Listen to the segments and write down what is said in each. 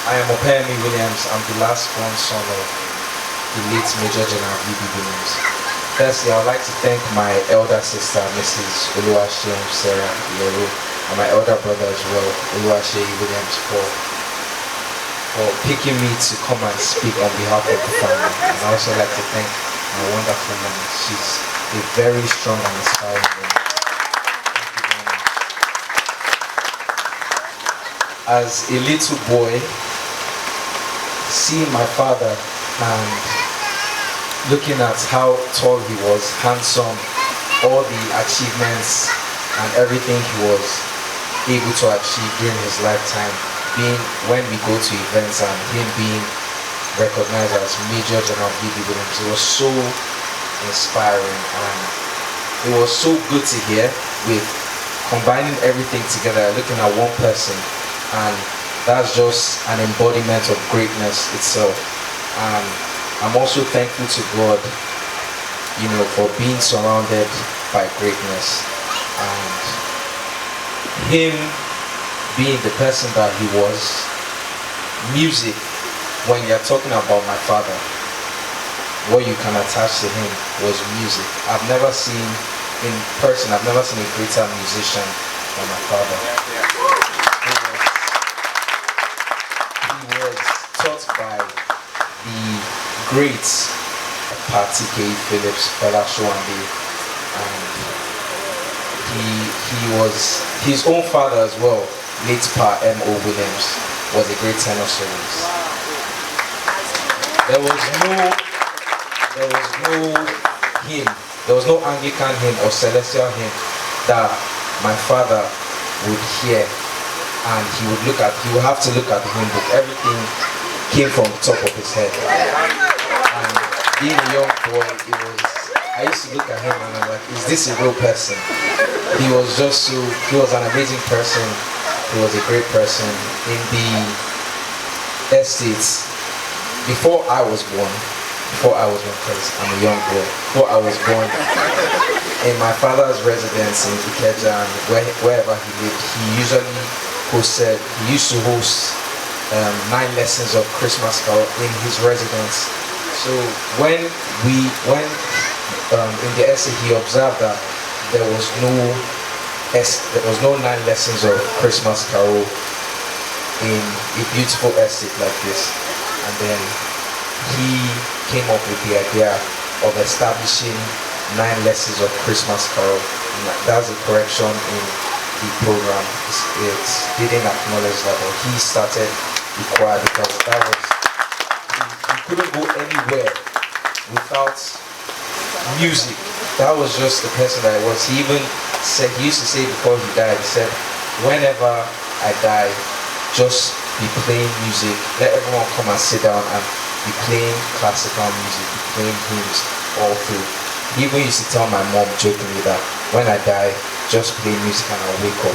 I am Opeyemi Williams. I'm the last born son of the late Major General V.B. Williams. Firstly, I would like to thank my elder sister, Mrs. Oluwaseun Sarah Leru, and my elder brother as well, Oluwaseyi Williams, for picking me to come and speak on behalf of the family. And I also like to thank my wonderful mom. She's a very strong and inspiring woman. As a little boy, seeing my father and looking at how tall he was, handsome, all the achievements and everything he was able to achieve during his lifetime, being when we go to events and him being recognized as Major General V.B. Williams, it was so inspiring and it was so good to hear, with combining everything together, looking at one person, and that's just an embodiment of greatness itself. And I'm also thankful to God, for being surrounded by greatness, and him being the person that he was. Music, when you're talking about my father, what you can attach to him was music. I've never seen in person, I've never seen a greater musician than my father. He was taught by the greats of Party K. Phillips, Fela Showande, and he was his own father as well. Late Pa M.O. Williams was a great tenor soloist. There was no hymn, there was no Anglican hymn or celestial hymn that my father would hear, and he would have to look at the hymn book. Everything came from the top of his head. And being a young boy, I used to look at him and I'm like, is this a real person? He was an amazing person. He was a great person. In the estates, before I was born, because I'm a young boy, before I was born, in my father's residence in Ikeja and wherever he lived, he used to host 9 lessons of Christmas carol in his residence. So when in the essay he observed that there was no 9 lessons of Christmas carol in a beautiful estate like this, and then he came up with the idea of establishing 9 lessons of Christmas carol. That's a correction in the program. It didn't acknowledge that, but he started the choir because he couldn't go anywhere without music. That was just the person that he was. He used to say before he died, he said, whenever I die, just be playing music. Let everyone come and sit down and be playing classical music, be playing hymns all through. He even used to tell my mom jokingly that when I die, just play music and I'll wake up.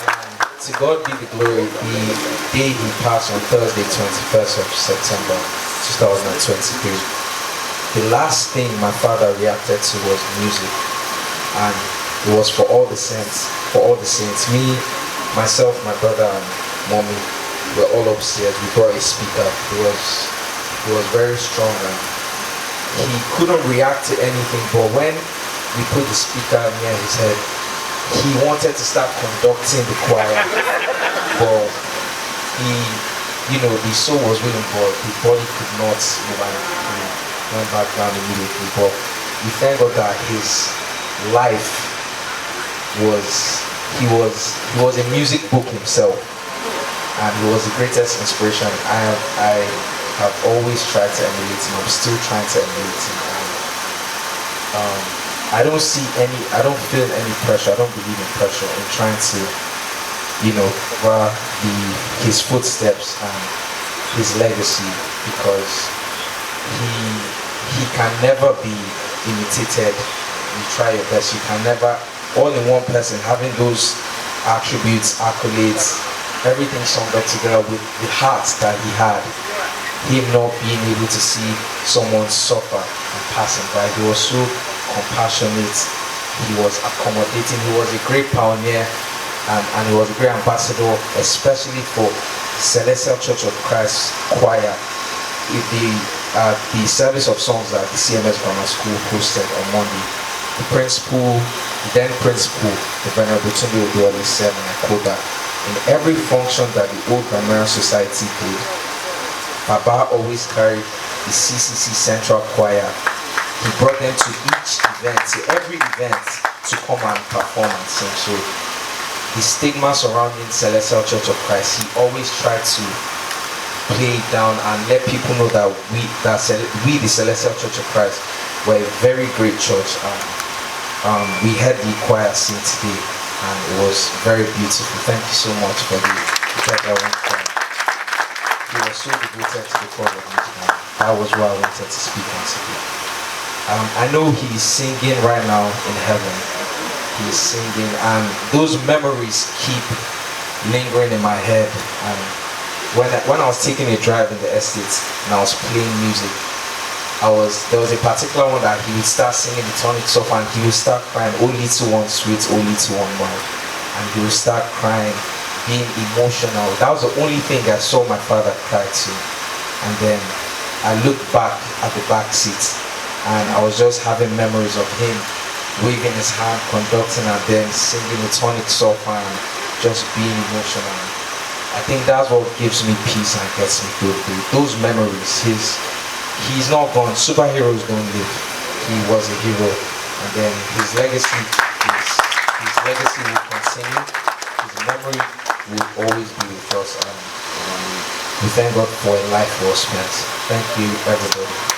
And to God be the glory, the day he passed on Thursday, 21st of September 2023, the last thing my father reacted to was music. And it was for all the saints, me, myself, my brother and mommy. We were all upstairs. We brought a speaker. He was very strong and he couldn't react to anything, but when we put the speaker near his head, he wanted to start conducting the choir, but the soul was willing, but the body could not move, and he went back down immediately. But we thank God that his life he was a music book himself, and he was the greatest inspiration. I have always tried to emulate him. I'm still trying to emulate him. And, I don't feel any pressure. I don't believe in pressure in trying to, follow his footsteps and his legacy, because he can never be imitated. You try your best. You can never, all in one person, having those attributes, accolades, everything summed up together with the heart that he had. Him not being able to see someone suffer and passing by. He was so compassionate. He was accommodating. He was a great pioneer and he was a great ambassador, especially for Celestial Church of Christ choir. The service of songs that the CMS Grammar School hosted on Monday, the principal, then principal, the Venerable Tunde Oduwole said, and I quote that, in every function that the old Grammarian Society did, Baba always carried the CCC Central Choir. He brought them to each event, to every event, to come and perform and sing. So the stigma surrounding Celestial Church of Christ, he always tried to play it down and let people know that we, the Celestial Church of Christ, were a very great church. We had the choir sing today, and it was very beautiful. Thank you so much for the choir. He was so devoted to the cause of music. That was why I wanted to speak on today. I know he's singing right now in heaven. He's singing, and those memories keep lingering in my head. And when I was taking a drive in the estate and I was playing music, there was a particular one that he would start singing the tonic off, and he would start crying, "Oh little one sweet, oh little one mild," and he would start crying, being emotional. That was the only thing I saw my father cry to. And then I looked back at the back seat, and I was just having memories of him waving his hand, conducting, and then singing the tonic off and just being emotional. I think that's what gives me peace and gets me through those memories. He's not gone. Superheroes don't live. He was a hero, and then his legacy will continue. His memory will always be with us, and we thank God for a life well spent. Thank you, everybody.